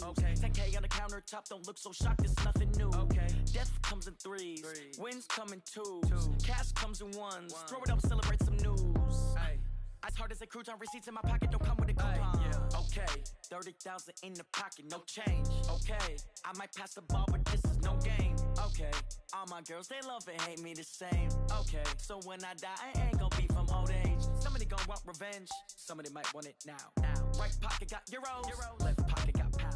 shoes. 10K on the countertop, don't look so shocked, it's nothing new. Death comes in threes, wins come in twos, cash comes in ones. Throw it up, celebrate some news. As hard as a crouton, receipts in my pocket don't come with a coupon. 30,000 in the pocket, no change. I might pass the ball, but this is no game. All my girls, they love and hate me the same. So when I die, I ain't gon' be from old age. Somebody gon' want revenge, somebody might want it now. Right pocket got euros, left pocket got pounds.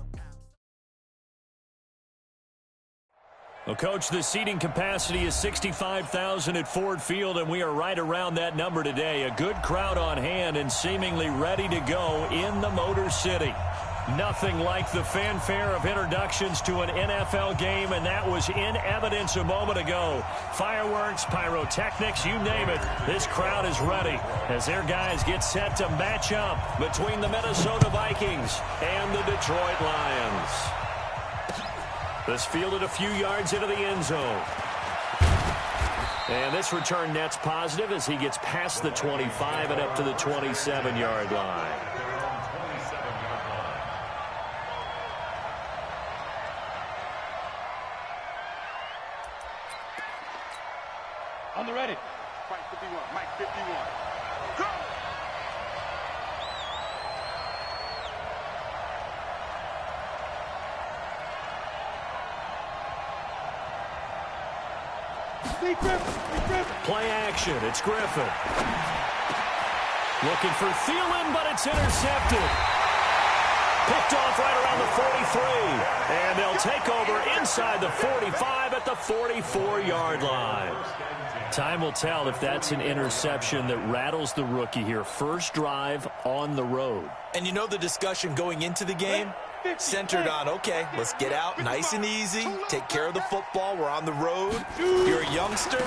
Well, Coach, the seating capacity is 65,000 at Ford Field, and we are right around that number today. A good crowd on hand and seemingly ready to go in the Motor City. Nothing like the fanfare of introductions to an NFL game, and that was in evidence a moment ago. Fireworks, pyrotechnics, you name it. This crowd is ready as their guys get set to match up between the Minnesota Vikings and the Detroit Lions. This fielded a few yards into the end zone. And this return net's positive as he gets past the 25 and up to the 27-yard line. On the ready. Mike 51. Mike 51. Go! Play action. It's Griffin. Looking for Thielen, but it's intercepted. Picked off right around the 43. And they'll take over inside the 45 at the 44-yard line. Time will tell if that's an interception that rattles the rookie here. First drive on the road. And you know the discussion going into the game? Centered on, okay, let's get out nice and easy, take care of the football, we're on the road. You're a youngster,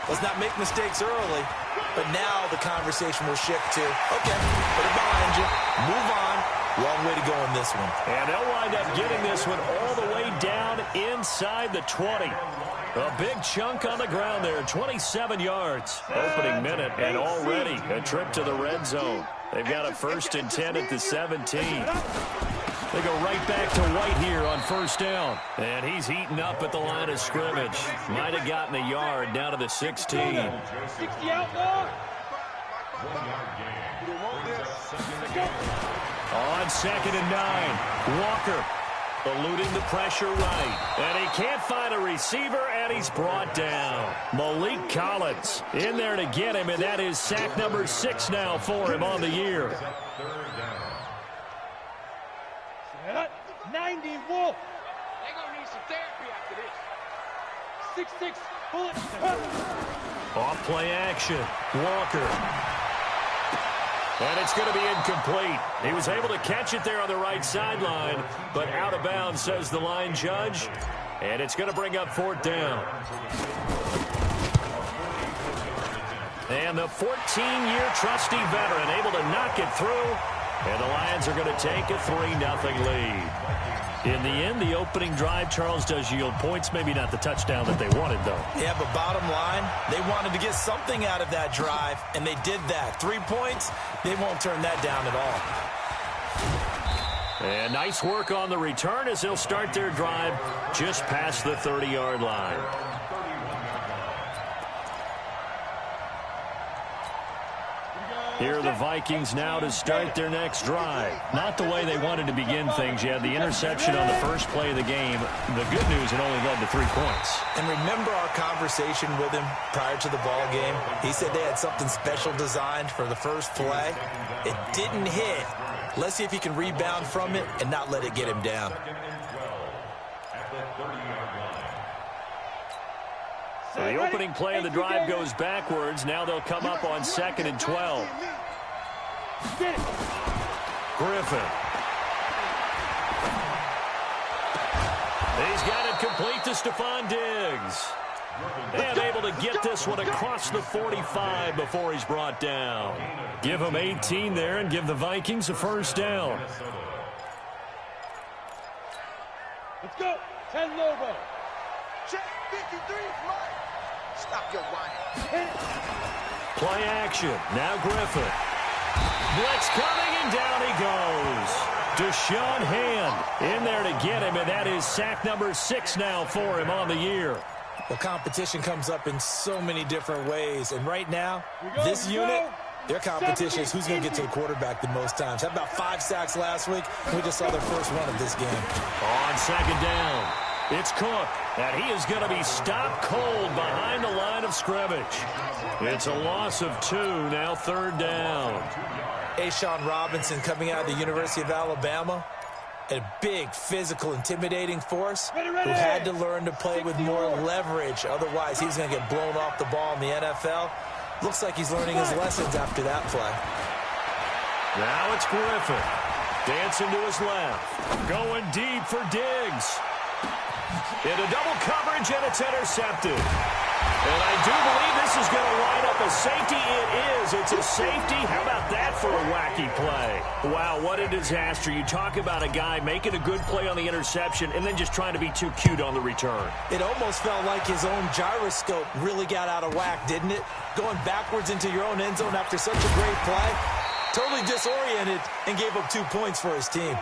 let's not make mistakes early. But now the conversation will shift to, okay, put it behind you, move on. Long way to go in this one. And they'll wind up getting this one all the way down inside the 20. A big chunk on the ground there, 27 yards. Opening minute, and already a trip to the red zone. They've got a 1st and 10 at the 17. They go right back to White here on first down. And he's heating up at the line of scrimmage. Might have gotten a yard down to the 16. 60 outlaw. On 2nd and 9, Walker eluding the pressure right. And he can't find a receiver, and he's brought down. Malik Collins in there to get him, and that is sack number 6 now for him on the year. 90 Wolf. They're going to need some therapy after this. 6-6 bullet. Off play action. Walker. And it's going to be incomplete. He was able to catch it there on the right sideline, but out of bounds, says the line judge. And it's going to bring up 4th down. And the 14-year trusty veteran able to knock it through. And the Lions are going to take a 3-0 lead. In the end, the opening drive, Charles, does yield points. Maybe not the touchdown that they wanted, though. Yeah, but bottom line, they wanted to get something out of that drive, and they did that. 3 points, they won't turn that down at all. And nice work on the return as they'll start their drive just past the 30-yard line. Here are the Vikings now to start their next drive. Not the way they wanted to begin things. You had the interception on the first play of the game. The good news, it only led to 3 points. And remember our conversation with him prior to the ball game? He said they had something special designed for the first play. It didn't hit. Let's see if he can rebound from it and not let it get him down. So the opening play of the drive goes backwards. Now they'll come up on 2nd and 12. Griffin. He's got it complete to Stephon Diggs. And able to get this one across the 45 before he's brought down. Give him 18 there and give the Vikings a 1st down. Let's go. 10 Lobo. Check 53, Mike. Stop your whining. Play action. Now Griffin. Blitz coming, and down he goes. Deshaun Hand in there to get him, and that is sack number 6 now for him on the year. Well, competition comes up in so many different ways, and right now, this unit, their competition is who's going to get to the quarterback the most times. Had about 5 sacks last week. We just saw their first run of this game. On second down, it's Cook, and he is going to be stopped cold behind the line of scrimmage. It's a loss of 2, now third down. Ashawn Robinson coming out of the University of Alabama. A big, physical, intimidating force who had to learn to play with more leverage. Otherwise, he's going to get blown off the ball in the NFL. Looks like he's learning his lessons after that play. Now it's Griffin. Dancing to his left. Going deep for Diggs. Into double coverage, and it's intercepted. And I do believe this is going to line up a safety. It is. It's a safety. How about that for a wacky play? Wow, what a disaster. You talk about a guy making a good play on the interception and then just trying to be too cute on the return. It almost felt like his own gyroscope really got out of whack, didn't it? Going backwards into your own end zone after such a great play. Totally disoriented and gave up 2 points for his team.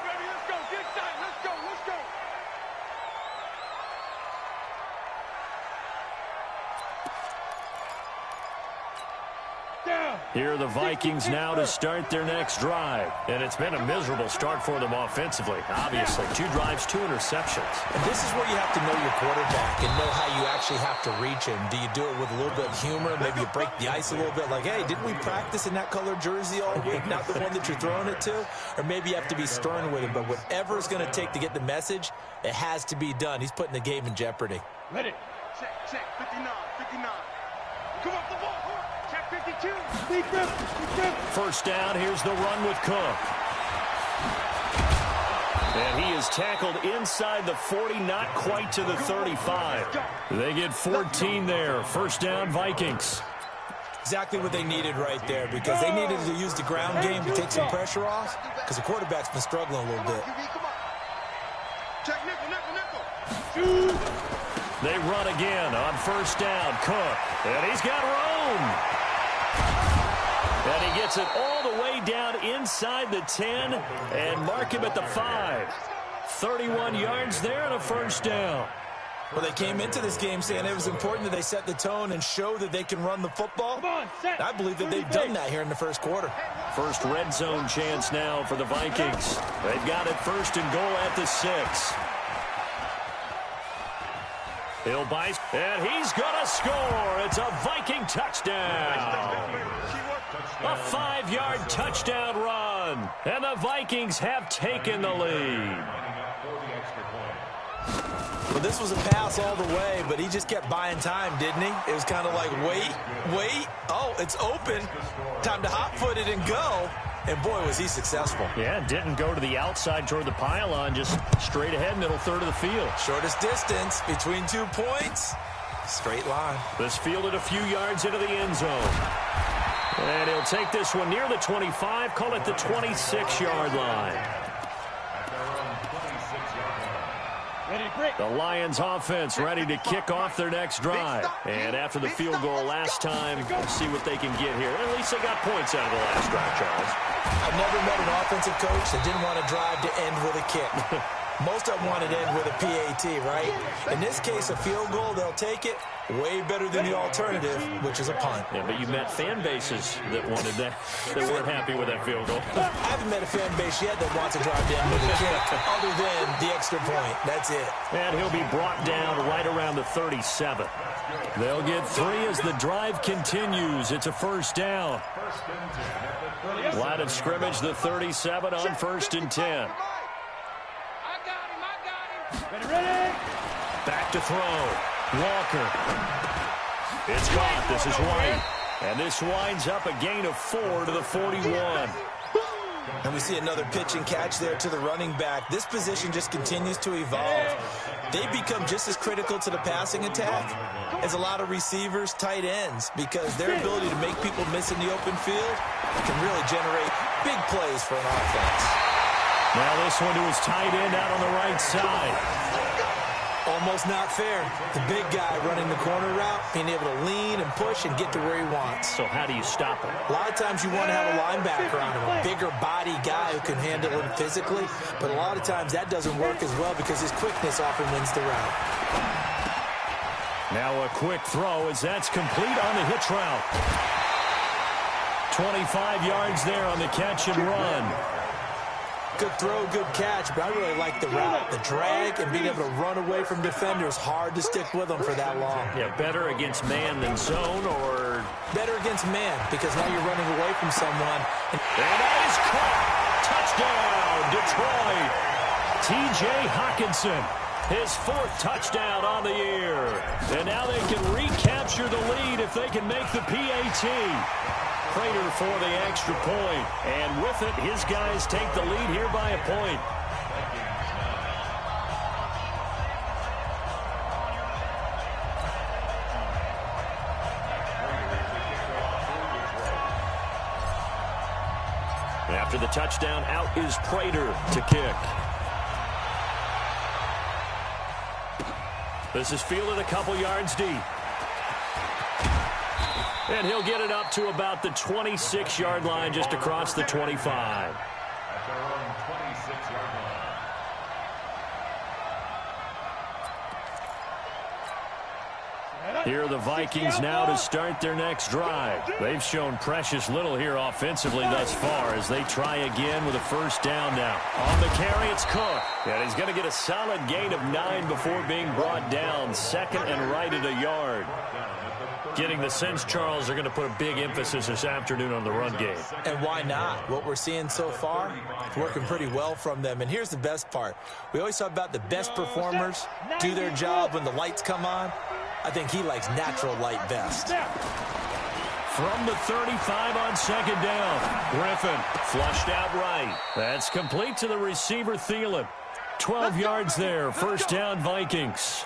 Here are the Vikings now to start their next drive. And it's been a miserable start for them offensively. Obviously, 2 drives, 2 interceptions. And this is where you have to know your quarterback and know how you actually have to reach him. Do you do it with a little bit of humor? Maybe you break the ice a little bit like, hey, didn't we practice in that color jersey all week? Not the one that you're throwing it to? Or maybe you have to be stern with him. But whatever it's going to take to get the message, it has to be done. He's putting the game in jeopardy. Ready. Check. 59. Come off the ball. Check 52. Big grip. First down, here's the run with Cook. And he is tackled inside the 40, not quite to the 35. They get 14 there. First down, Vikings. Exactly what they needed right there, because they needed to use the ground game to take some pressure off, because the quarterback's been struggling a little bit. Check nickel. They run again on first down. Cook, and he's got room. And he gets it all the way down inside the 10 and mark him at the 5. 31 yards there and a first down. Well, they came into this game saying it was important that they set the tone and show that they can run the football. I believe that they've done that here in the first quarter. First red zone chance now for the Vikings. They've got it first and goal at the 6. He'll bite, and he's going to score. It's a Viking touchdown. A 5-yard touchdown run, and the Vikings have taken the lead. Well, this was a pass all the way, but he just kept buying time, didn't he? It was kind of like, wait. Oh, it's open. Time to hot-foot it and go. And, boy, was he successful. Yeah, didn't go to the outside toward the pylon, just straight ahead, middle third of the field. Shortest distance between 2 points. Straight line. This fielded a few yards into the end zone. And he'll take this one near the 25, call it the 26-yard line. The Lions offense ready to kick off their next drive. And after the field goal last time, we'll see what they can get here. At least they got points out of the last drive, Charles. I've never met an offensive coach that didn't want to drive to end with a kick. Most of them want to end with a PAT, right? In this case, a field goal, they'll take it. Way better than the alternative, which is a punt. Yeah, but you met fan bases that wanted that, that weren't happy with that field goal. I haven't met a fan base yet that wants to drive to end with a kick, other than the extra point. That's it. And he'll be brought down right around the 37. They'll get 3 as the drive continues. It's a first down. Line of scrimmage, the 37 on first and 10. I got him. Ready. Back to throw. Walker. It's caught. This is White. And this winds up a gain of 4 to the 41. And we see another pitch and catch there to the running back. This position just continues to evolve. They become just as critical to the passing attack as a lot of receivers, tight ends, because their ability to make people miss in the open field can really generate big plays for an offense. Now this one to his tight end out on the right side. Almost not fair. The big guy running the corner route, being able to lean and push and get to where he wants. So how do you stop him? A lot of times you want to have a linebacker on him, a bigger body guy who can handle him physically, but a lot of times that doesn't work as well because his quickness often wins the route. Now a quick throw as that's complete on the hitch route. 25 yards there on the catch and run. Good throw, good catch, but I really like the route. The drag and being able to run away from defenders, hard to stick with them for that long. Yeah, better against man than zone, or? Better against man, because now you're running away from someone. And that is caught. Touchdown, Detroit. T.J. Hockenson, his 4th touchdown on the year. And now they can recapture the lead if they can make the PAT. Prater for the extra point. And with it, his guys take the lead here by a point. After the touchdown, out is Prater to kick. This is fielded a couple yards deep. And he'll get it up to about the 26-yard line, just across the 25. Here are the Vikings now to start their next drive. They've shown precious little here offensively thus far as they try again with a first down now. On the carry, it's Cook. And he's going to get a solid gain of 9 before being brought down. Second and right at a yard. Getting the sense, Charles, they're going to put a big emphasis this afternoon on the run game. And why not? What we're seeing so far, it's working pretty well from them. And here's the best part. We always talk about the best performers do their job when the lights come on. I think he likes natural light best. From the 35 on second down, Griffin flushed out right. That's complete to the receiver, Thielen. 12 yards there, first down, Vikings.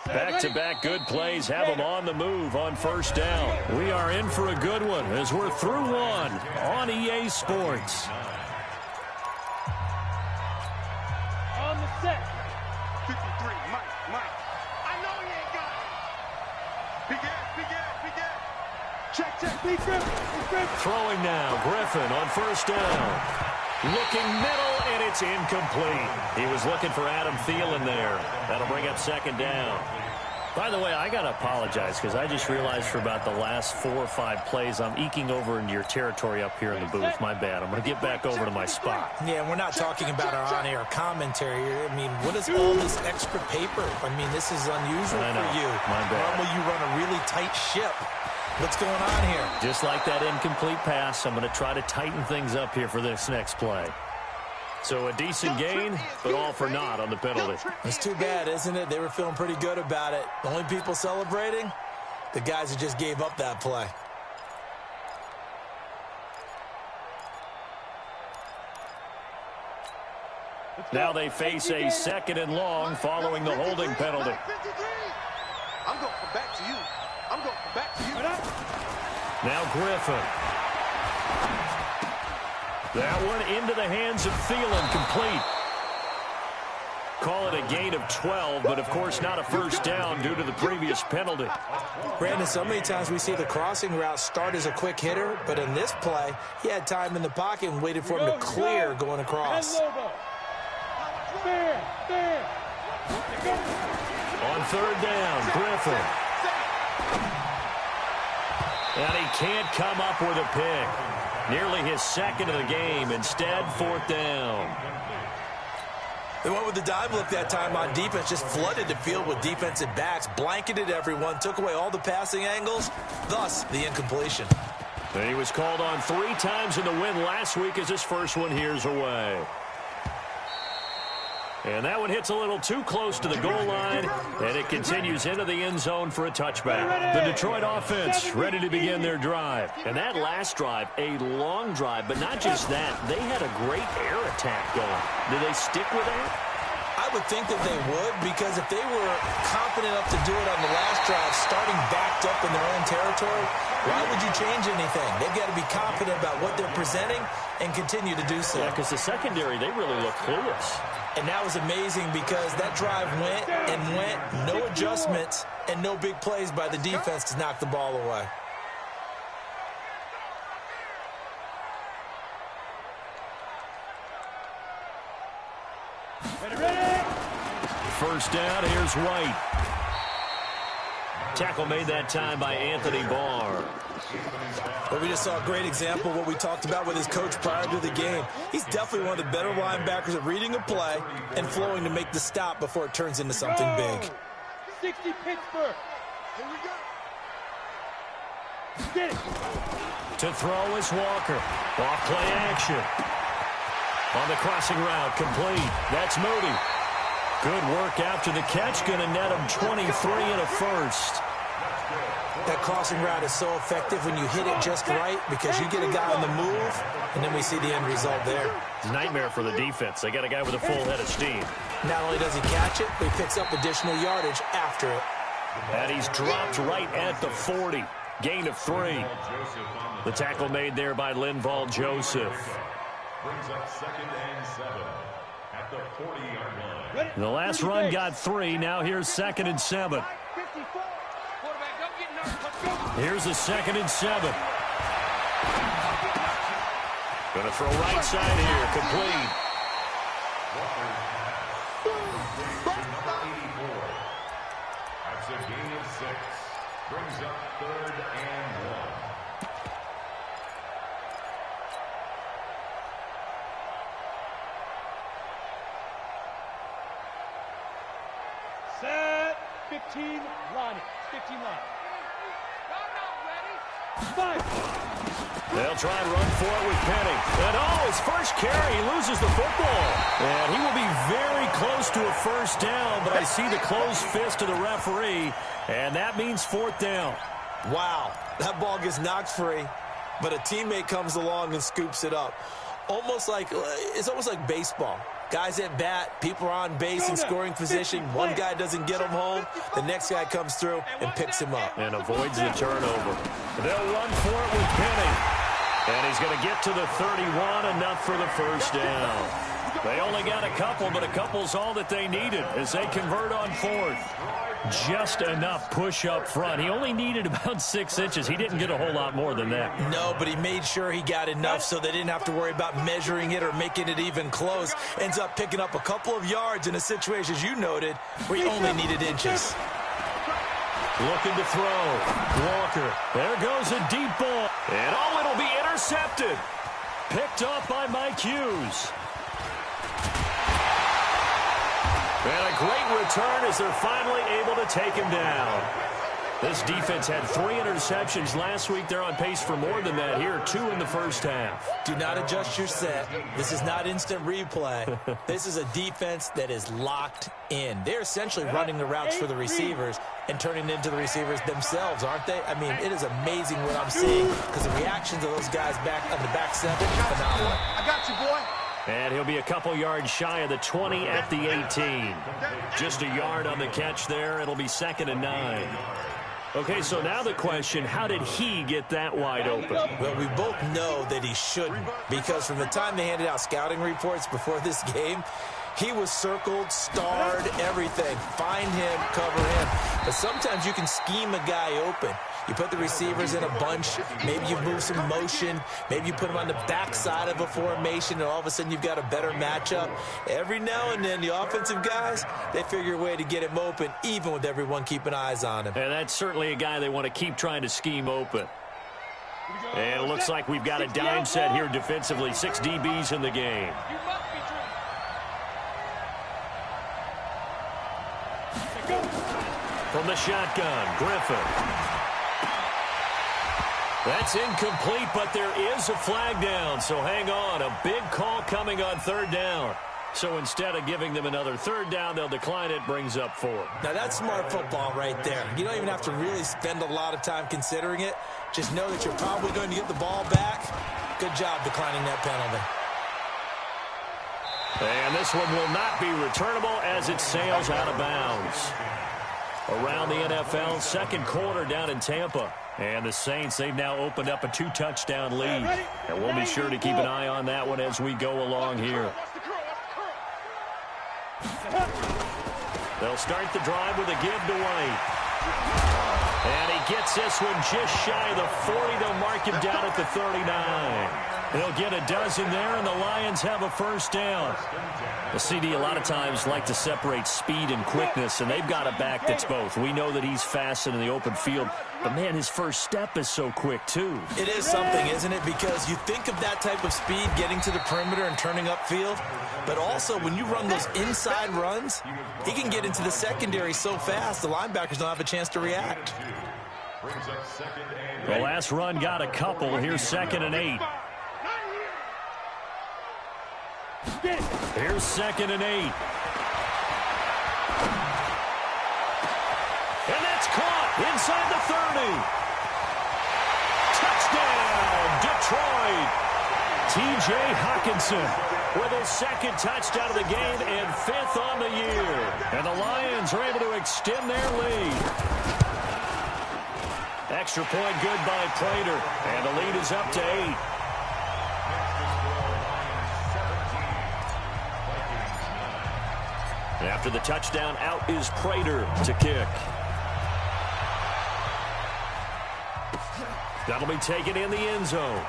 Back-to-back good plays have them on the move on first down. We are in for a good one as we're through one on EA Sports. On the set. 53, Mike. I know he ain't got it. Big ass. Check. Big Griffin. Throwing now, Griffin on first down. Looking middle, and it's incomplete. He was looking for Adam Thielen there. That'll bring up second down. By the way, I got to apologize because I just realized for about the last 4 or 5 plays, I'm eking over into your territory up here in the booth. My bad. I'm going to get back over to my spot. Yeah, we're not talking about our on-air commentary here. I mean, what is all this extra paper? I mean, this is unusual for you. My bad. Normally you run a really tight ship. What's going on here? Just like that incomplete pass, I'm going to try to tighten things up here for this next play. So a decent gain, but all for naught on the penalty. It's too bad, isn't it? They were feeling pretty good about it. The only people celebrating, the guys who just gave up that play. Now they face a second and long following the holding penalty. I'm going to come back to you. Now Griffin. That one into the hands of Thielen, complete. Call it a gain of 12, but of course not a first down due to the previous penalty. Brandon, so many times we see the crossing route start as a quick hitter, but in this play, he had time in the pocket and waited for him to clear going across. On third down, Griffin. And he can't come up with a pick. Nearly his second of the game. Instead, fourth down. They went with the dive look that time on defense, just flooded the field with defensive backs, blanketed everyone, took away all the passing angles, thus the incompletion. And he was called on 3 times in the win last week as his first one here's away. And that one hits a little too close to the goal line, and it continues into the end zone for a touchback. The Detroit offense ready to begin their drive. And that last drive, a long drive, but not just that. They had a great air attack going. Did they stick with that? I would think that they would, because if they were confident enough to do it on the last drive, starting backed up in their own territory, Why would you change anything? They've got to be confident about what they're presenting and continue to do so. Yeah, because the secondary, they really look clueless. And that was amazing because that drive went and went, no adjustments and no big plays by the defense to knock the ball away. First down, here's White. Tackle made that time by Anthony Barr. But we just saw a great example of what we talked about with his coach prior to the game. He's definitely one of the better linebackers at reading a play and flowing to make the stop before it turns into something big. 60 Pittsburgh. Here we go. Get it. To throw is Walker. Off play action. On the crossing route, complete. That's Moody. Good work after the catch. Going to net him 23 and a first. That crossing route is so effective when you hit it just right because you get a guy on the move, and then we see the end result there. Nightmare for the defense. They got a guy with a full head of steam. Not only does he catch it, but he picks up additional yardage after it. And he's dropped right at the 40. Gain of 3. The tackle made there by Linval Joseph. Brings up 2nd and 7 at the 40-yard line. The last run got 3. Now here's 2nd and 7. Here's a 2nd and 7. Going to throw right side here. Complete. That's a gain of 6. Brings up 3rd and 1. Set. 15 line. 15 line. They'll try and run for it with Penny. And his first carry, he loses the football. And he will be very close to a first down, but I see the closed fist of the referee, and that means 4th down. Wow, that ball gets knocked free, but a teammate comes along and scoops it up. It's almost like baseball. Guys at bat, people are on base in scoring position. One guy doesn't get him home. The next guy comes through and picks him up. And avoids the turnover. They'll run for it with Penny. And he's going to get to the 31, enough for the first down. They only got a couple, but a couple's all that they needed as they convert on 4th. Just enough push up front. He only needed about 6 inches. He didn't get a whole lot more than that. No, but he made sure he got enough so they didn't have to worry about measuring it or making it even close. Ends up picking up a couple of yards in a situation, as you noted, where he only needed inches. Looking to throw. Walker. There goes a deep ball. And it'll be intercepted. Picked off by Mike Hughes. And a great return as they're finally able to take him down. This defense had 3 interceptions last week. They're on pace for more than that here. 2 in the first half. Do not adjust your set. This is not instant replay. This is a defense that is locked in. They're essentially running the routes for the receivers and turning into the receivers themselves, aren't they? I mean, it is amazing what I'm seeing because the reactions of those guys back on the back 7 are phenomenal. I got you, boy. And he'll be a couple yards shy of the 20 at the 18. Just a yard on the catch there. It'll be 2nd and 9. Okay, so now the question, how did he get that wide open? Well, we both know that he shouldn't because from the time they handed out scouting reports before this game, he was circled, starred, everything. Find him, cover him. But sometimes you can scheme a guy open. You put the receivers in a bunch. Maybe you move some motion. Maybe you put them on the backside of a formation, and all of a sudden you've got a better matchup. Every now and then, the offensive guys, they figure a way to get him open, even with everyone keeping eyes on him. And that's certainly a guy they want to keep trying to scheme open. And it looks like we've got a dime set here defensively. 6 DBs in the game. From the shotgun, Griffin. That's incomplete, but there is a flag down, so hang on. A big call coming on 3rd down. So instead of giving them another 3rd down, they'll decline it, brings up 4. Now, that's smart football right there. You don't even have to really spend a lot of time considering it. Just know that you're probably going to get the ball back. Good job declining that penalty. And this one will not be returnable as it sails out of bounds. around the NFL. Second quarter down in Tampa. And the Saints, they've now opened up a 2-touchdown lead. And we'll be sure to keep an eye on that one as we go along here. They'll start the drive with a give to White. And he gets this one just shy of the 40. They'll mark him down at the 39. They'll get a dozen there, and the Lions have a first down. The CD a lot of times like to separate speed and quickness, and they've got a back that's both. We know that he's fast in the open field, but, man, his first step is so quick, too. It is something, isn't it? Because you think of that type of speed getting to the perimeter and turning upfield, but also when you run those inside runs, he can get into the secondary so fast the linebackers don't have a chance to react. The last run got a couple. Here's 2nd and 8. Here's 2nd and 8. And that's caught inside the 30. Touchdown, Detroit. T.J. Hawkinson with his 2nd touchdown of the game and 5th on the year. And the Lions are able to extend their lead. Extra point good by Prater. And the lead is up to 8. After the touchdown, out is Prater to kick. That'll be taken in the end zone.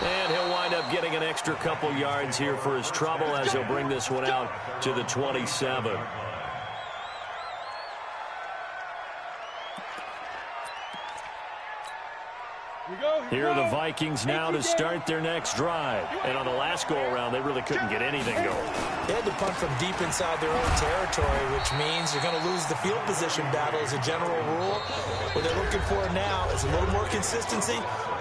And he'll wind up getting an extra couple yards here for his trouble as he'll bring this one out to the 27. Here are the Vikings now to start their next drive. And on the last go-around, they really couldn't get anything going. They had to punt from deep inside their own territory, which means they're going to lose the field position battle as a general rule. What they're looking for now is a little more consistency,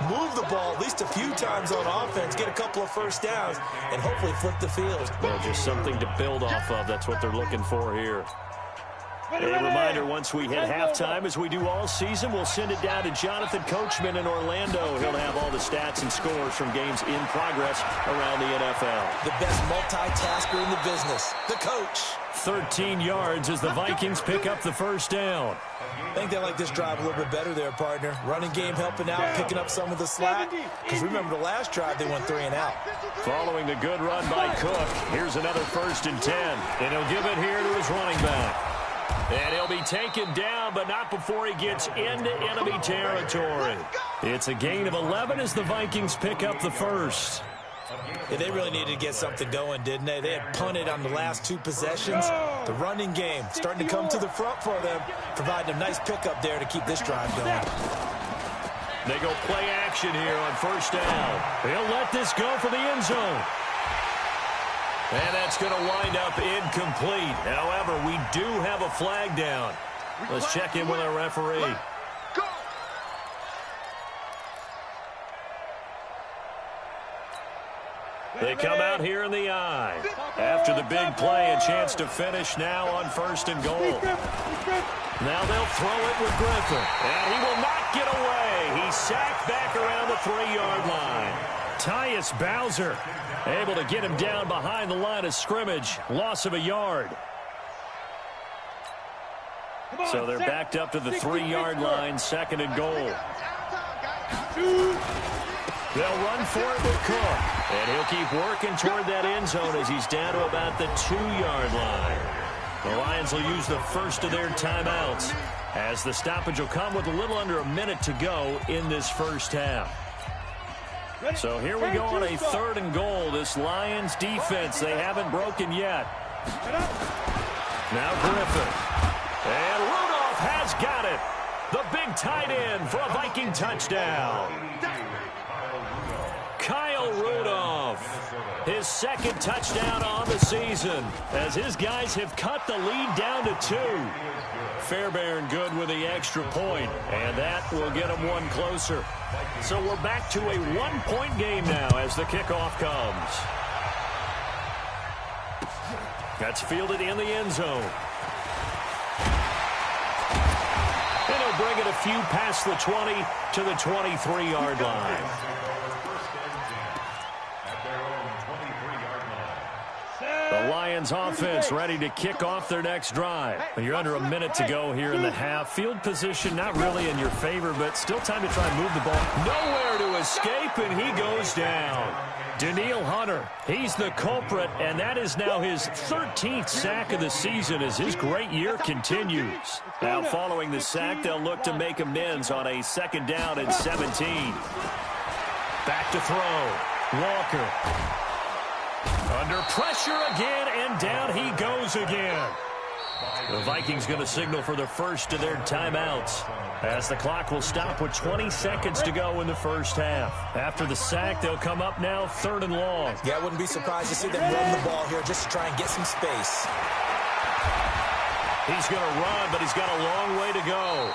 move the ball at least a few times on offense, get a couple of first downs, and hopefully flip the field. Well, just something to build off of. That's what they're looking for here. A reminder, once we hit halftime, as we do all season, we'll send it down to Jonathan Coachman in Orlando. He'll have all the stats and scores from games in progress around the NFL. The best multitasker in the business, the coach. 13 yards as the Vikings pick up the first down. I think they like this drive a little bit better there, partner. Running game helping out, picking up some of the slack. Because remember the last drive, they went 3 and out. Following the good run by Cook, here's another 1st and 10. And he'll give it here to his running back. And he'll be taken down, but not before he gets into enemy territory. It's a gain of 11 as the Vikings pick up the first. Yeah, they really needed to get something going, didn't they? They had punted on the last 2 possessions. The running game starting to come to the front for them, providing a nice pickup there to keep this drive going. They go play action here on 1st down. He'll let this go for the end zone. And that's going to wind up incomplete. However, we do have a flag down. Let's check in with our referee. They come out here in the eye. After the big play, a chance to finish now on 1st and goal. Now they'll throw it with Griffin. And he will not get away. He's sacked back around the 3-yard line. Tyus Bowser able to get him down behind the line of scrimmage. Loss of a yard. So they're backed up to the 3-yard line, 2nd and goal. They'll run for it with Cook. And he'll keep working toward that end zone as he's down to about the 2-yard line. The Lions will use the first of their timeouts as the stoppage will come with a little under a minute to go in this first half. So here we go on a 3rd and goal. This Lions defense, they haven't broken yet. Now Griffin. And Rudolph has got it. The big tight end for a Viking touchdown. Kyle Rudolph, his 2nd touchdown on the season as his guys have cut the lead down to 2. Fairbairn good with the extra point, and that will get them one closer. So we're back to a 1-point game now as the kickoff comes. That's fielded in the end zone. And he'll bring it a few past the 20 to the 23-yard line. The Lions Lions offense ready to kick off their next drive. You're under a minute to go here in the half. Field position not really in your favor, but still time to try and move the ball. Nowhere to escape, and he goes down. Danielle Hunter, he's the culprit, and that is now his 13th sack of the season as his great year continues. Now following the sack, they'll look to make amends on a 2nd down and 17. Back to throw. Walker. Under pressure again, and down he goes again. The Vikings going to signal for the first of their timeouts as the clock will stop with 20 seconds to go in the first half. After the sack, they'll come up now 3rd and long. Yeah, I wouldn't be surprised to see them run the ball here just to try and get some space. He's going to run, but he's got a long way to go.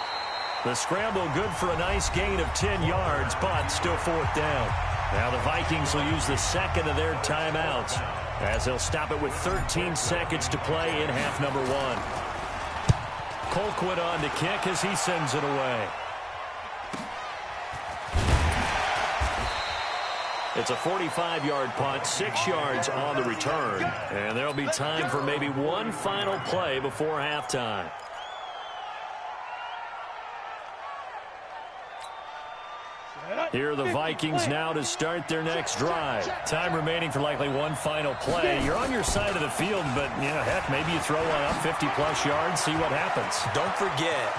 The scramble good for a nice gain of 10 yards, but still 4th down. Now the Vikings will use the 2nd of their timeouts as they'll stop it with 13 seconds to play in half number 1. Colquitt on to kick as he sends it away. It's a 45-yard punt, 6 yards on the return, and there'll be time for maybe one final play before halftime. Here are the Vikings now to start their next drive. Time remaining for likely one final play. You're on your side of the field, but, heck, maybe you throw one up 50-plus yards, see what happens. Don't forget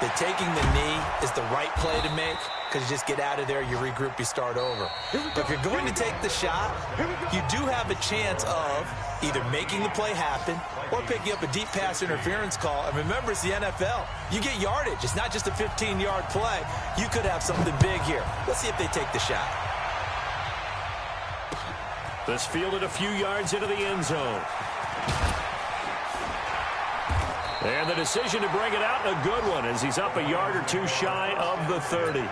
that taking the knee is the right play to make because you just get out of there, you regroup, you start over. But if you're going to take the shot, you do have a chance of either making the play happen or picking up a deep pass interference call. And remember, it's the NFL. You get yardage. It's not just a 15-yard play. You could have something big here. Let's see if they take the shot. This fielded a few yards into the end zone. And the decision to bring it out, a good one, as he's up a yard or two shy of the 30.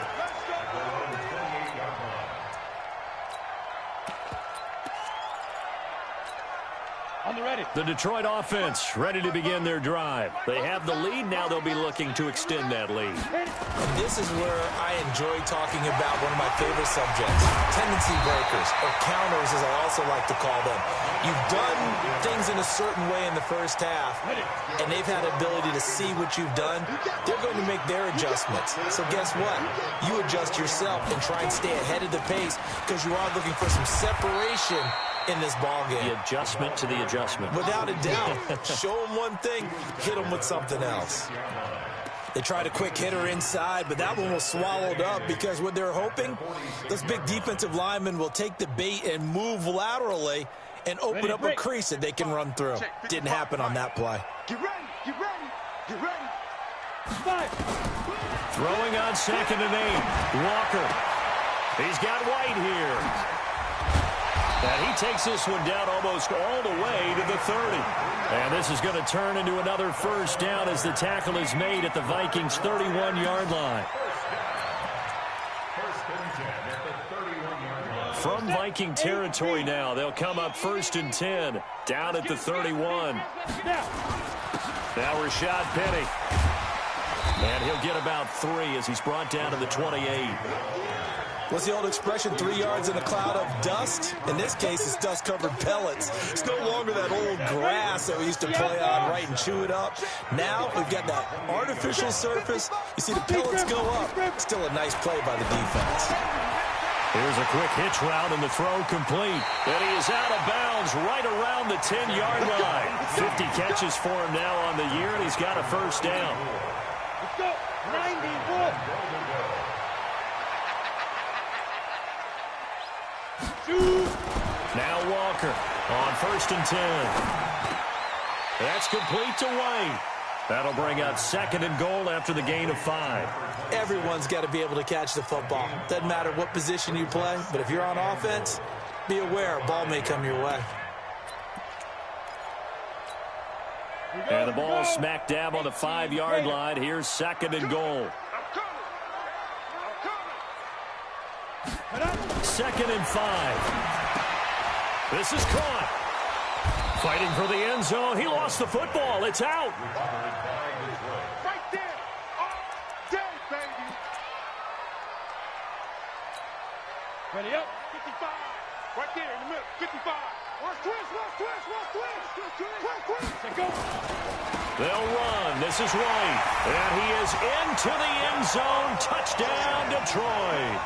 The Detroit offense ready to begin their drive. They have the lead. Now they'll be looking to extend that lead. And this is where I enjoy talking about one of my favorite subjects, tendency breakers, or counters as I also like to call them. You've done things in a certain way in the first half, and they've had the ability to see what you've done. They're going to make their adjustments. So guess what? You adjust yourself and try and stay ahead of the pace because you are looking for some separation in this ball game. The adjustment to the adjustment. Without a doubt. Show them one thing, hit them with something else. They tried a quick hitter inside, but that one was swallowed up because what they're hoping, those big defensive linemen will take the bait and move laterally and open up a crease that they can run through. Didn't happen on that play. Get ready, get ready, get ready. Throwing on 2nd and 8. Walker. He's got White here. And he takes this one down almost all the way to the 30. And this is going to turn into another first down as the tackle is made at the Vikings' 31-yard line. From Viking territory now, they'll come up 1st and 10, down at the 31. Now Rashad Penny. And he'll get about 3 as he's brought down to the 28. What's the old expression, 3 yards in a cloud of dust? In this case, it's dust-covered pellets. It's no longer that old grass that we used to play on, right, and chew it up. Now we've got that artificial surface. You see the pellets go up. Still a nice play by the defense. Here's a quick hitch route, and the throw complete. And he is out of bounds right around the 10-yard line. 50 catches for him now on the year, and he's got a first down. Let's go. 91. Now Walker on 1st and 10. That's complete to White. That'll bring out 2nd and goal after the gain of 5. Everyone's got to be able to catch the football. Doesn't matter what position you play, but if you're on offense, be aware a ball may come your way. And the ball smack dab on the 5-yard line. Here's 2nd and goal. 2nd and 5. This is caught. Fighting for the end zone. He lost the football. It's out. Right there. All day, baby. Ready up. 55. Right there in the middle. 55. They'll run. This is White. And he is into the end zone. Touchdown, Detroit.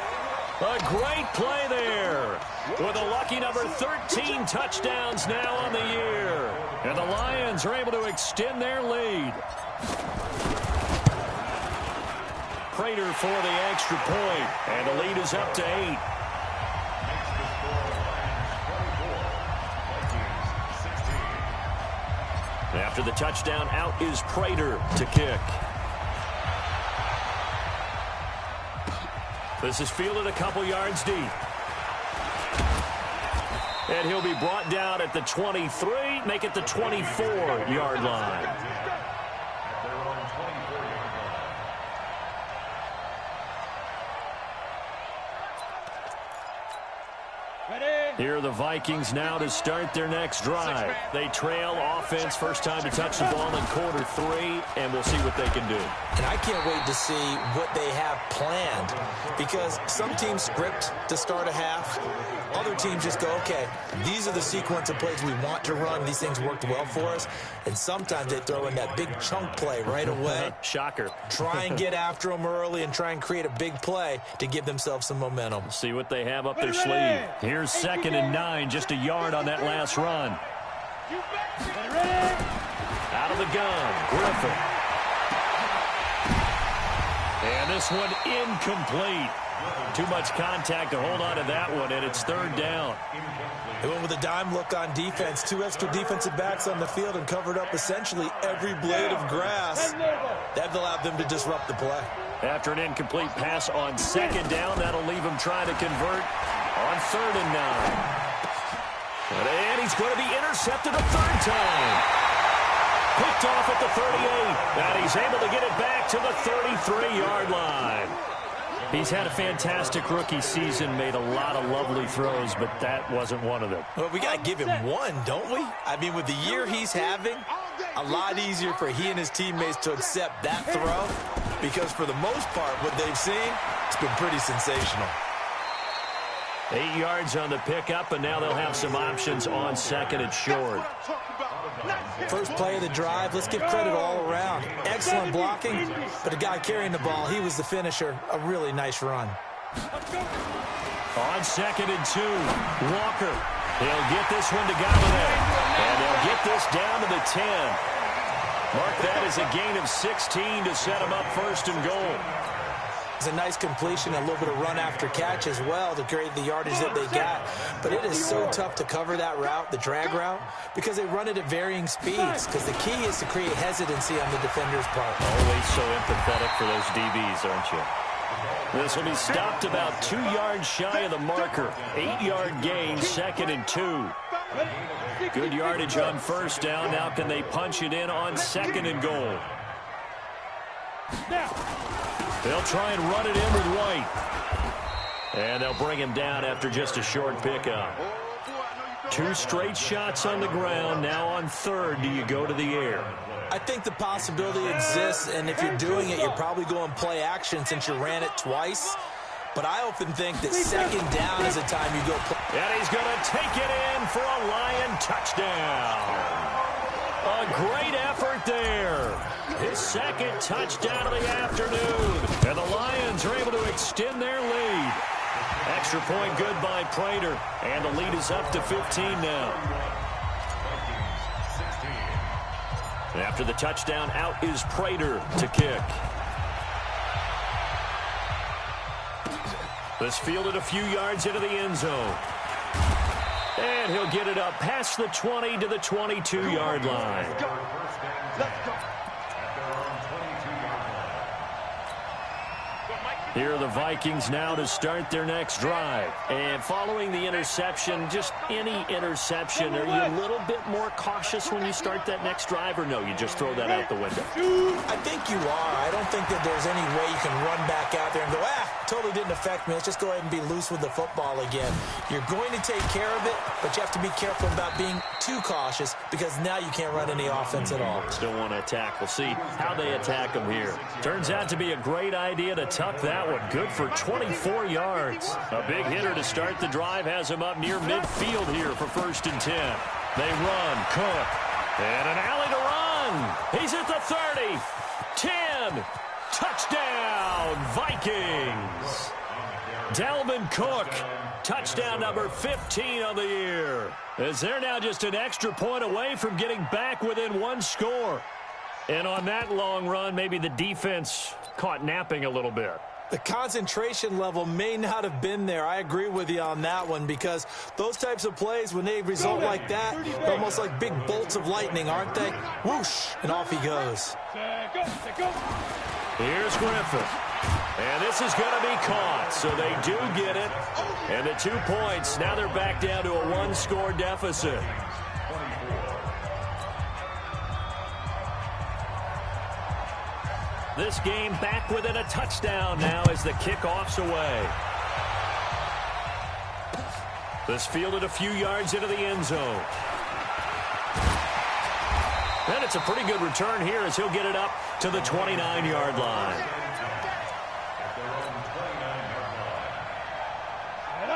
A great play there. With a lucky number 13 touchdowns now on the year. And the Lions are able to extend their lead. Prater for the extra point. And the lead is up to 8. After the touchdown, out is Prater to kick. This is fielded a couple yards deep. And he'll be brought down at the 23, make it the 24-yard line. Here are the Vikings now to start their next drive. They trail offense, first time to touch the ball in quarter 3, and we'll see what they can do. And I can't wait to see what they have planned, because some teams script to start a half. Other teams just go, okay, these are the sequence of plays we want to run. These things worked well for us. And sometimes they throw in that big chunk play right away. Shocker. Try and get after them early and try and create a big play to give themselves some momentum. See what they have up their sleeve. Here's 2nd and 9, just a yard on that last run. Out of the gun, Griffin. And this one incomplete. Too much contact to hold on to that one, and it's 3rd down. They went with a dime look on defense. 2 extra defensive backs on the field and covered up essentially every blade of grass. That allowed them to disrupt the play. After an incomplete pass on 2nd down, that'll leave him trying to convert on 3rd and 9. And he's going to be intercepted a 3rd time. Picked off at the 38, and he's able to get it back to the 33-yard line. He's had a fantastic rookie season, made a lot of lovely throws, but that wasn't one of them. Well, we got to give him one, don't we? I mean, with the year he's having, a lot easier for he and his teammates to accept that throw, because for the most part, what they've seen, it's been pretty sensational. 8 yards on the pickup, and now they'll have some options on 2nd and short. First play of the drive, let's give credit all around. Excellent blocking, but the guy carrying the ball, he was the finisher. A really nice run. On 2nd and 2, Walker. He'll get this one to Galladay. And they'll get this down to the 10. Mark that as a gain of 16 to set him up 1st and goal. It's a nice completion, a little bit of run after catch as well to create the yardage that they got. But it is so tough to cover that route, the drag route, because they run it at varying speeds, because the key is to create hesitancy on the defender's part. Always so empathetic for those DBs, aren't you? This will be stopped about 2 yards shy of the marker. 8-yard gain, 2nd and 2. Good yardage on 1st down. Now can they punch it in on 2nd and goal? They'll try and run it in with White. And they'll bring him down after just a short pickup. 2 straight shots on the ground. Now on 3rd, do you go to the air? I think the possibility exists, and if you're doing it, you're probably going play action since you ran it twice. But I often think that 2nd down is a time you go play. And he's going to take it in for a Lion touchdown. A great effort there. His 2nd touchdown of the afternoon. And the Lions are able to extend their lead. Extra point good by Prater. And the lead is up to 15 now. And after the touchdown, out is Prater to kick. This fielded a few yards into the end zone. And he'll get it up past the 20 to the 22-yard line. Here are the Vikings now to start their next drive. And following the interception, just any interception, are you a little bit more cautious when you start that next drive, or no, you just throw that out the window? I think you are. I don't think that there's any way you can run back out there and go, totally didn't affect me. Let's just go ahead and be loose with the football again. You're going to take care of it, but you have to be careful about being too cautious, because now you can't run any offense at all. Still want to attack. We'll see how they attack them here. Turns out to be a great idea to tuck that that one. Good for 24 yards. A big hitter to start the drive has him up near midfield here for 1st and 10. They run. Cook. And an alley to run. He's at the 30. 10. Touchdown, Vikings. Dalvin Cook. Touchdown number 15 on the year. As they're now just an extra point away from getting back within one score. And on that long run, maybe the defense caught napping a little bit. The concentration level may not have been there. I agree with you on that one, because those types of plays, when they result like that, they're almost like big bolts of lightning, aren't they? Whoosh, and off he goes. Here's Griffin. And this is going to be caught, so they do get it. And the 2 points, now they're back down to a one-score deficit. This game back within a touchdown now as the kickoff's away. This fielded a few yards into the end zone. And it's a pretty good return here as he'll get it up to the 29-yard line.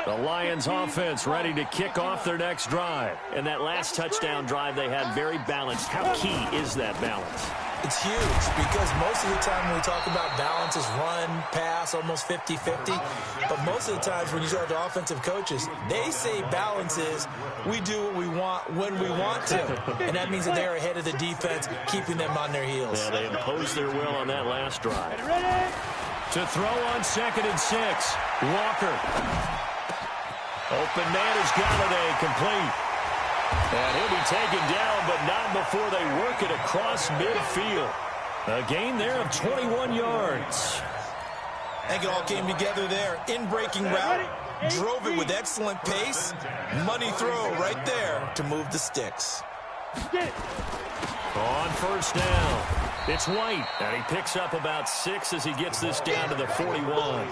The Lions offense ready to kick off their next drive. And that last touchdown drive they had very balanced. How key is that balance? It's huge, because most of the time when we talk about balance is run, pass, almost 50-50. But most of the times when you talk to offensive coaches, they say balance is we do what we want when we want to. And that means that they're ahead of the defense, keeping them on their heels. Yeah, they imposed their will on that last drive. To throw on 2nd and 6, Walker. Open man is Galladay, complete. And he'll be taken down, but not before they work it across midfield. A gain there of 21 yards. I think it all came together there. In-breaking route, drove it with excellent pace. Money throw right there to move the sticks. On 1st down, it's White, and he picks up about 6 as he gets this down to the 41.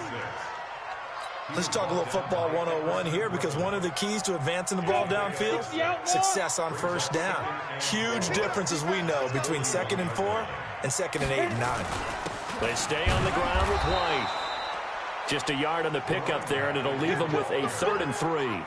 Let's talk a little football 101 here, because one of the keys to advancing the ball downfield, success on 1st down. Huge difference, as we know, between 2nd and 4 and 2nd and 8 and 9. They stay on the ground with White. Just a yard on the pickup there, and it'll leave them with a 3rd and 3.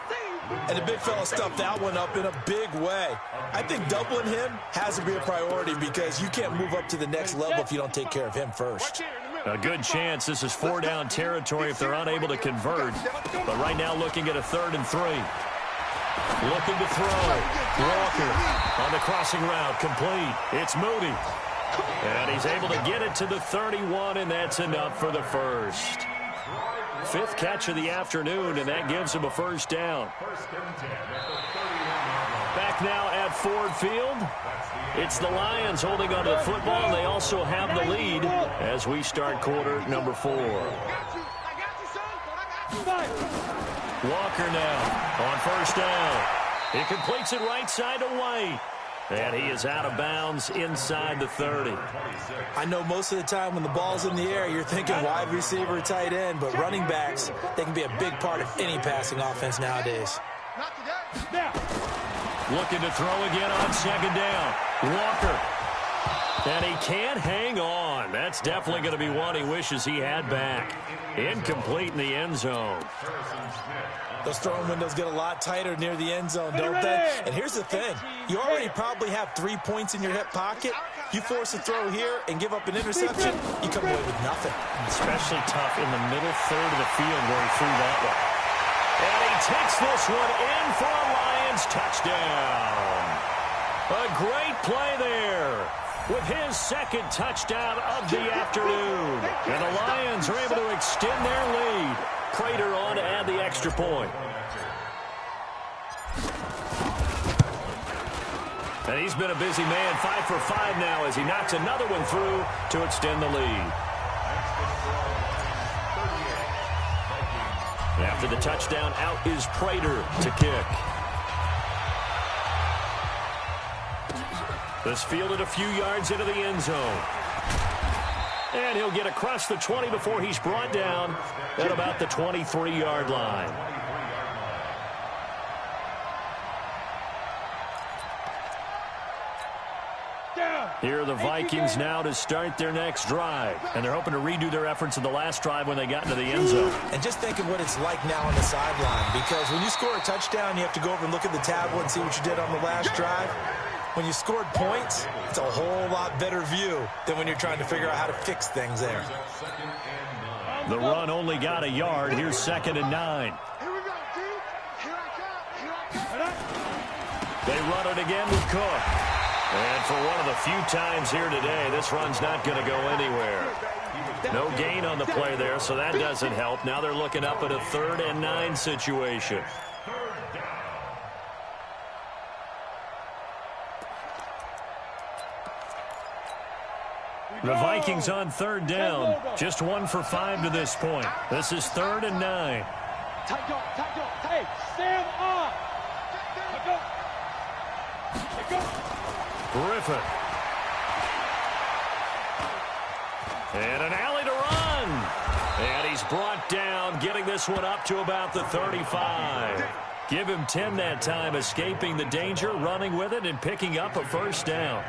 And the big fella stuffed that one up in a big way. I think doubling him has to be a priority, because you can't move up to the next level if you don't take care of him first. A good chance this is 4-down territory if they're unable to convert. But right now looking at a 3rd and 3. Looking to throw. Walker on the crossing route, complete. It's Moody. And he's able to get it to the 31, and that's enough for the first. 5th catch of the afternoon, and that gives him a 1st down. Back now at Ford Field. It's the Lions holding onto the football, and they also have the lead as we start quarter number 4. Walker now on 1st down. He completes it right side to White. And he is out of bounds inside the 30. I know most of the time when the ball's in the air, you're thinking wide receiver, tight end, but running backs, they can be a big part of any passing offense nowadays. Looking to throw again on 2nd down. Walker. And he can't hang on. That's definitely going to be one he wishes he had back. Incomplete in the end zone. Those throwing windows get a lot tighter near the end zone, don't they? And here's the thing. You already probably have 3 points in your hip pocket. You force a throw here and give up an interception, you come away with nothing. Especially tough in the middle third of the field where he threw that one. And he takes this one in for a Lions touchdown. A great play there with his 2nd touchdown of the afternoon. And the Lions are able to extend their lead. Prater on to add the extra point. And he's been a busy man, 5 for 5 now as he knocks another one through to extend the lead. After the touchdown, out is Prater to kick. This fielded a few yards into the end zone. And he'll get across the 20 before he's brought down at about the 23-yard line. Here are the Vikings now to start their next drive. And they're hoping to redo their efforts in the last drive when they got into the end zone. And just think of what it's like now on the sideline, because when you score a touchdown, you have to go over and look at the tablet and see what you did on the last drive. When you scored points, it's a whole lot better view than when you're trying to figure out how to fix things there. The run only got a yard. Here's 2nd and 9. Here we go, D. Here I come. Here I come. They run it again with Cook. And for one of the few times here today, this run's not going to go anywhere. No gain on the play there, so that doesn't help. Now they're looking up at a 3rd and 9 situation. The Vikings on 3rd down. Just 1 for 5 to this point. This is 3rd and 9. Tight go. Hey, stand up. Let go. Griffin. And an alley to run. And he's brought down, getting this one up to about the 35. Give him 10 that time, escaping the danger, running with it, and picking up a 1st down.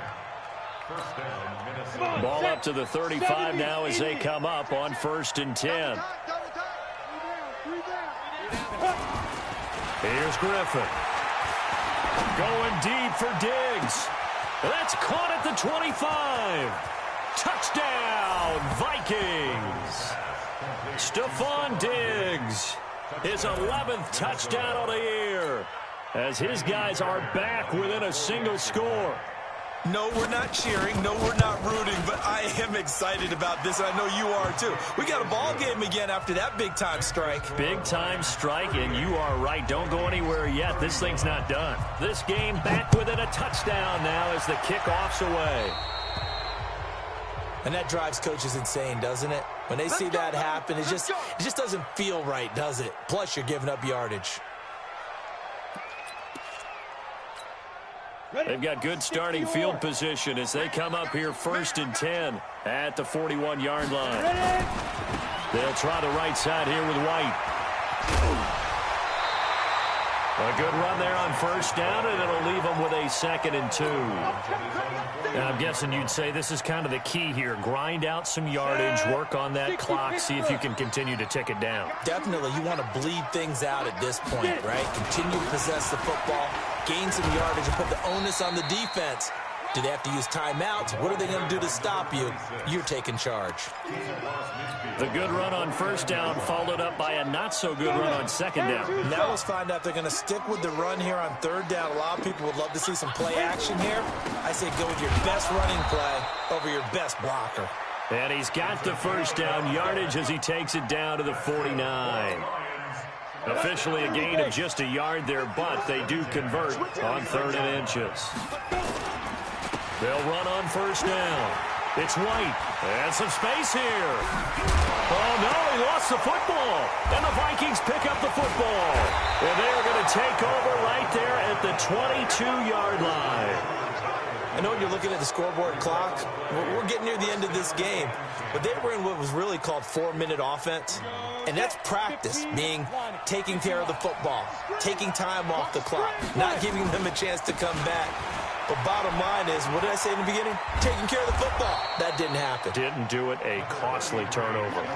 Ball up to the 35 now as they come up on 1st and 10. Here's Griffin. Going deep for Diggs. That's caught at the 25. Touchdown, Vikings. Stephon Diggs, his 11th touchdown of the year, as his guys are back within a single score. No, we're not cheering. No, we're not rooting, but I am excited about this. I know you are, too. We got a ball game again after that big-time strike. Big-time strike, and you are right. Don't go anywhere yet. This thing's not done. This game back within a touchdown now as the kickoff's away. And that drives coaches insane, doesn't it? When they see that happen, it just doesn't feel right, does it? Plus, you're giving up yardage. They've got good starting field position as they come up here 1st and 10 at the 41-yard line. They'll try the right side here with White. A good run there on 1st down, and it'll leave them with a 2nd and 2. And I'm guessing you'd say this is kind of the key here. Grind out some yardage, work on that clock, see if you can continue to tick it down. Definitely, you want to bleed things out at this point, right? Continue to possess the football, gain some yardage, and put the onus on the defense. Do they have to use timeouts? What are they going to do to stop you? You're taking charge. The good run on 1st down followed up by a not-so-good run on 2nd down. Now let's find out if they're going to stick with the run here on 3rd down. A lot of people would love to see some play action here. I say go with your best running play over your best blocker. And he's got the 1st down yardage as he takes it down to the 49. Officially a gain of just a yard there, but they do convert on 3rd and inches. They'll run on 1st down. It's White. And some space here. Oh, no, he lost the football. And the Vikings pick up the football. And they're going to take over right there at the 22-yard line. I know you're looking at the scoreboard clock. We're getting near the end of this game. But they were in what was really called 4-minute offense. And that's practice, meaning taking care of the football, taking time off the clock, not giving them a chance to come back. But bottom line is, what did I say in the beginning? Taking care of the football. That didn't happen. Didn't do it. A costly turnover.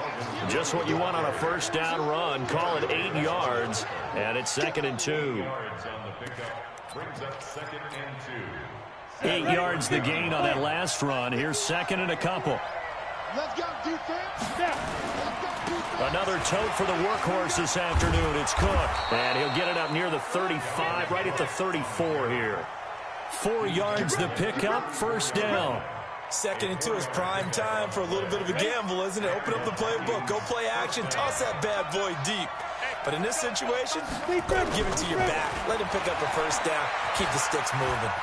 Just what you want on a 1st down run. Call it 8 yards. And it's 2nd and 2. 8 yards the gain on that last run. Here's 2nd and a couple. Let's go, defense. Another tote for the workhorse this afternoon. It's Cook. And he'll get it up near the 35, right at the 34 here. 4 yards the pickup, 1st down. 2nd and 2 is prime time for a little bit of a gamble, isn't it? Open up the playbook, go play action, toss that bad boy deep. But in this situation, go and give it to your back. Let him pick up a 1st down. Keep the sticks moving.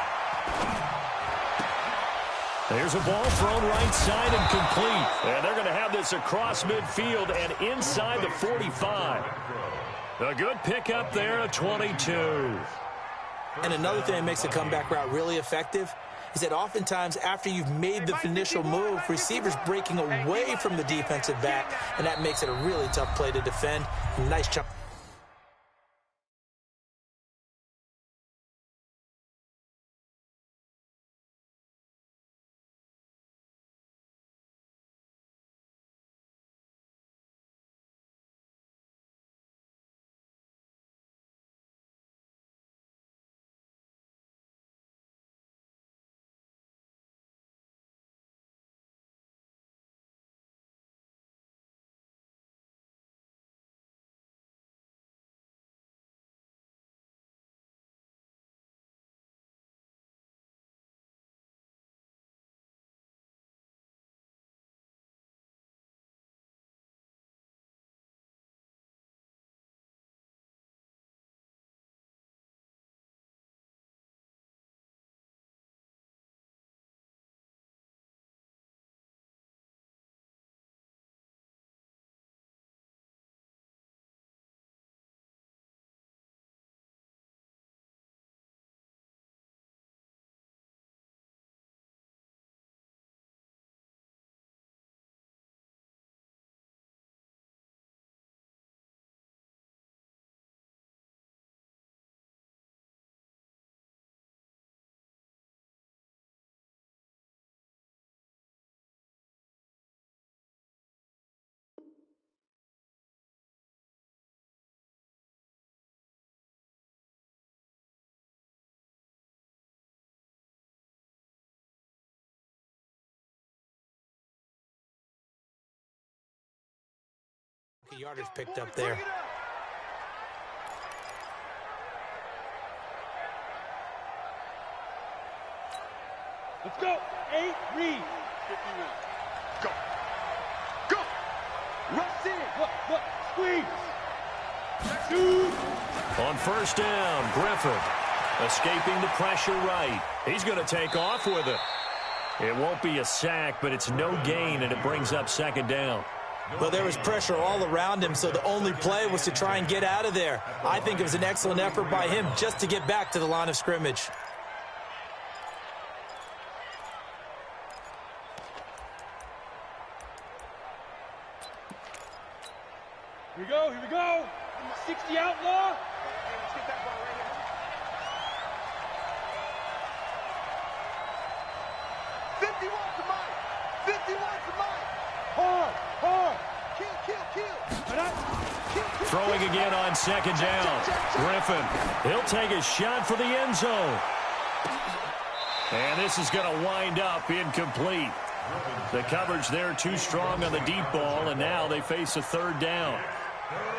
There's a ball thrown right side and complete. And they're going to have this across midfield and inside the 45. A good pickup there at 22. And another thing that makes a comeback route really effective is that oftentimes after you've made the initial move, receivers breaking away from the defensive back, and that makes it a really tough play to defend. Nice jump. chunk of yardage picked up there. Let's go. 8, read. 51. Go. Go. Rush in. Look. Squeeze. 2. On first down, Griffin escaping the pressure right. He's going to take off with it. It won't be a sack, but it's no gain, and it brings up second down. Well, there was pressure all around him, so the only play was to try and get out of there. I think it was an excellent effort by him just to get back to the line of scrimmage. Here we go. 60 outlaw. Hey, let's get that ball right here. 51 to Mike. 51 to Mike. Hard. Kill. Throwing again on second down. Griffin, he'll take a shot for the end zone. And this is going to wind up incomplete. The coverage there too strong on the deep ball, and now they face a third down.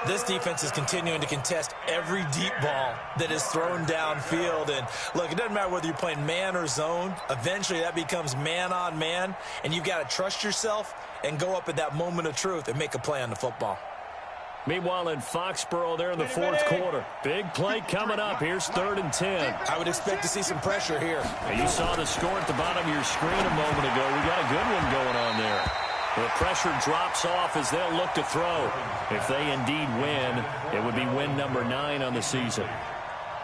This defense is continuing to contest every deep ball that is thrown downfield. And look, it doesn't matter whether you're playing man or zone. Eventually that becomes man on man, and you've got to trust yourself and go up at that moment of truth and make a play on the football. Meanwhile, in Foxborough there in the fourth quarter. Big play coming up. Here's 3rd and 10. I would expect to see some pressure here. You saw the score at the bottom of your screen a moment ago. We got a good one going on there. The pressure drops off as they'll look to throw. If they indeed win, it would be win number 9 on the season.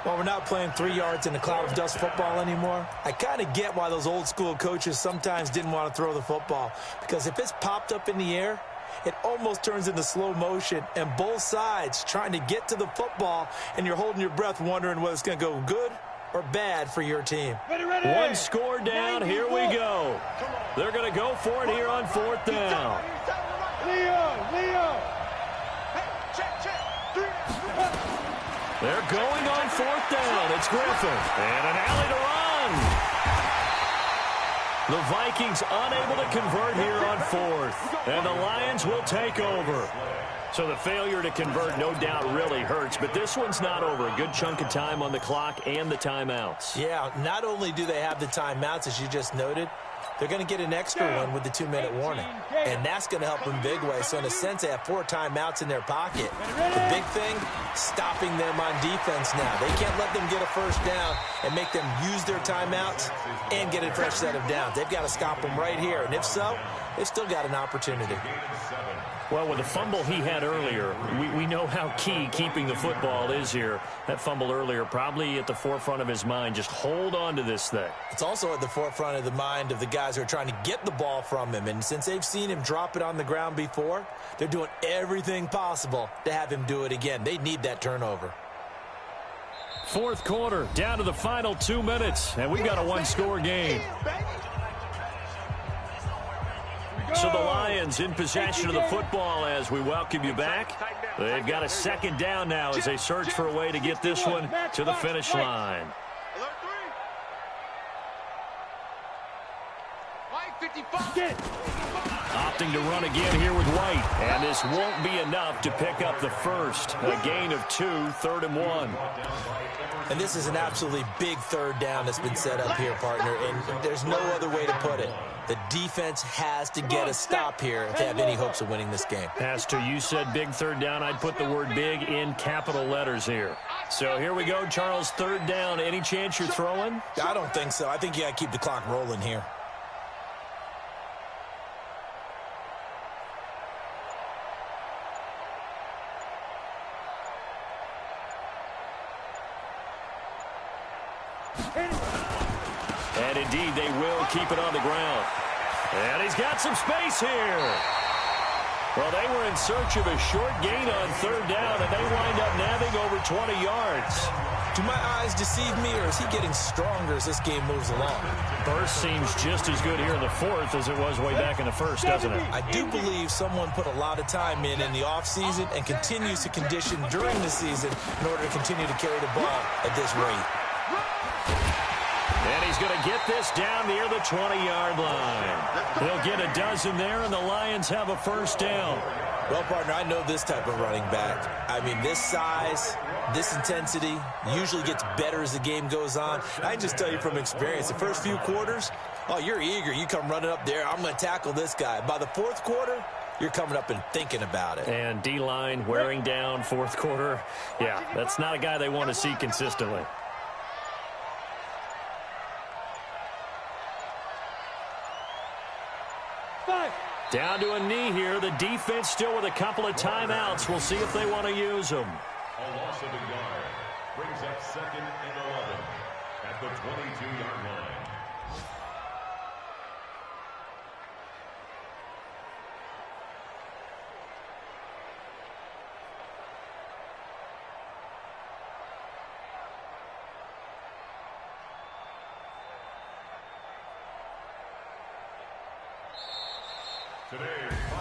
Well, we're not playing 3 yards in a cloud of dust football anymore. I kind of get why those old school coaches sometimes didn't want to throw the football. Because if it's popped up in the air, it almost turns into slow motion, and both sides trying to get to the football, and you're holding your breath wondering whether it's going to go good or bad for your team. Ready. One score down. Here we go. They're going to go for it here on 4th down. Leo. Hey, check. 3. They're going on 4th down. It's Griffin. And an alley to run. The Vikings unable to convert here on 4th. And the Lions will take over. So the failure to convert no doubt really hurts, but this one's not over. A good chunk of time on the clock and the timeouts. Yeah, not only do they have the timeouts, as you just noted, they're going to get an extra one with the 2-minute warning. And that's going to help them big way. So in a sense, they have 4 timeouts in their pocket. The big thing, stopping them on defense now. They can't let them get a first down and make them use their timeouts and get a fresh set of downs. They've got to stop them right here. And if so, they've still got an opportunity. Well, with the fumble he had earlier, we know how key keeping the football is here. That fumble earlier probably at the forefront of his mind. Just hold on to this thing. It's also at the forefront of the mind of the guys who are trying to get the ball from him. And since they've seen him drop it on the ground before, they're doing everything possible to have him do it again. They need that turnover. Fourth quarter, down to the final 2 minutes, and we've got a one-score game. So the Lions in possession of the football as we welcome you back. They've got a second down now as they search for a way to get this one to the finish line. Opting to run again here with White. And this won't be enough to pick up the first. A gain of 2, 3rd and 1. And this is an absolutely big third down that's been set up here, partner. And there's no other way to put it. The defense has to get a stop here if they have any hopes of winning this game. Pastor, you said big third down. I'd put the word big in capital letters here. So here we go, Charles, 3rd down. Any chance you're throwing? I don't think so. I think you got to keep the clock rolling here. And indeed, they will keep it on the ground. And he's got some space here. Well, they were in search of a short gain on 3rd down, and they wind up nabbing over 20 yards. Do my eyes deceive me, or is he getting stronger as this game moves along? Burst seems just as good here in the 4th as it was way back in the 1st, doesn't it? I do believe someone put a lot of time in the offseason and continues to condition during the season in order to continue to carry the ball at this rate. And he's going to get this down near the 20-yard line. He'll get a dozen there, and the Lions have a first down. Well, partner, I know this type of running back. I mean, this size, this intensity usually gets better as the game goes on. I can just tell you from experience, the first few quarters, oh, you're eager. You come running up there, I'm going to tackle this guy. By the fourth quarter, you're coming up and thinking about it. And D-line wearing down fourth quarter. Yeah, that's not a guy they want to see consistently. Down to a knee here. The defense still with a couple of timeouts. We'll see if they want to use them. A loss of a yard brings up 2nd and 11 at the 22-yard line.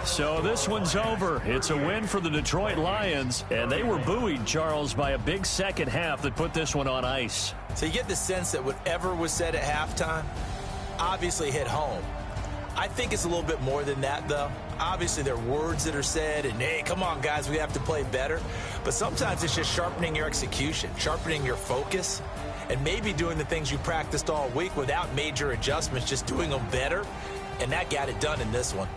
So this one's over. It's a win for the Detroit Lions, and they were buoyed, Charles, by a big second half that put this one on ice. So you get the sense that whatever was said at halftime obviously hit home. I think it's a little bit more than that, though. Obviously, there are words that are said, and, hey, come on, guys, we have to play better. But sometimes it's just sharpening your execution, sharpening your focus, and maybe doing the things you practiced all week without major adjustments, just doing them better. And that got it done in this one.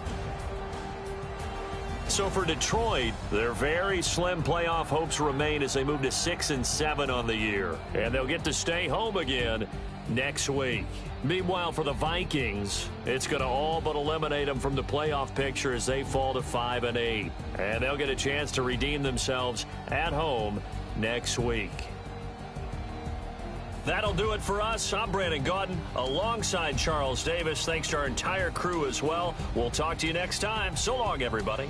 So for Detroit, their very slim playoff hopes remain as they move to 6-7 on the year. And they'll get to stay home again next week. Meanwhile, for the Vikings, it's going to all but eliminate them from the playoff picture as they fall to 5-8. And they'll get a chance to redeem themselves at home next week. That'll do it for us. I'm Brandon Gaudin alongside Charles Davis. Thanks to our entire crew as well. We'll talk to you next time. So long, everybody.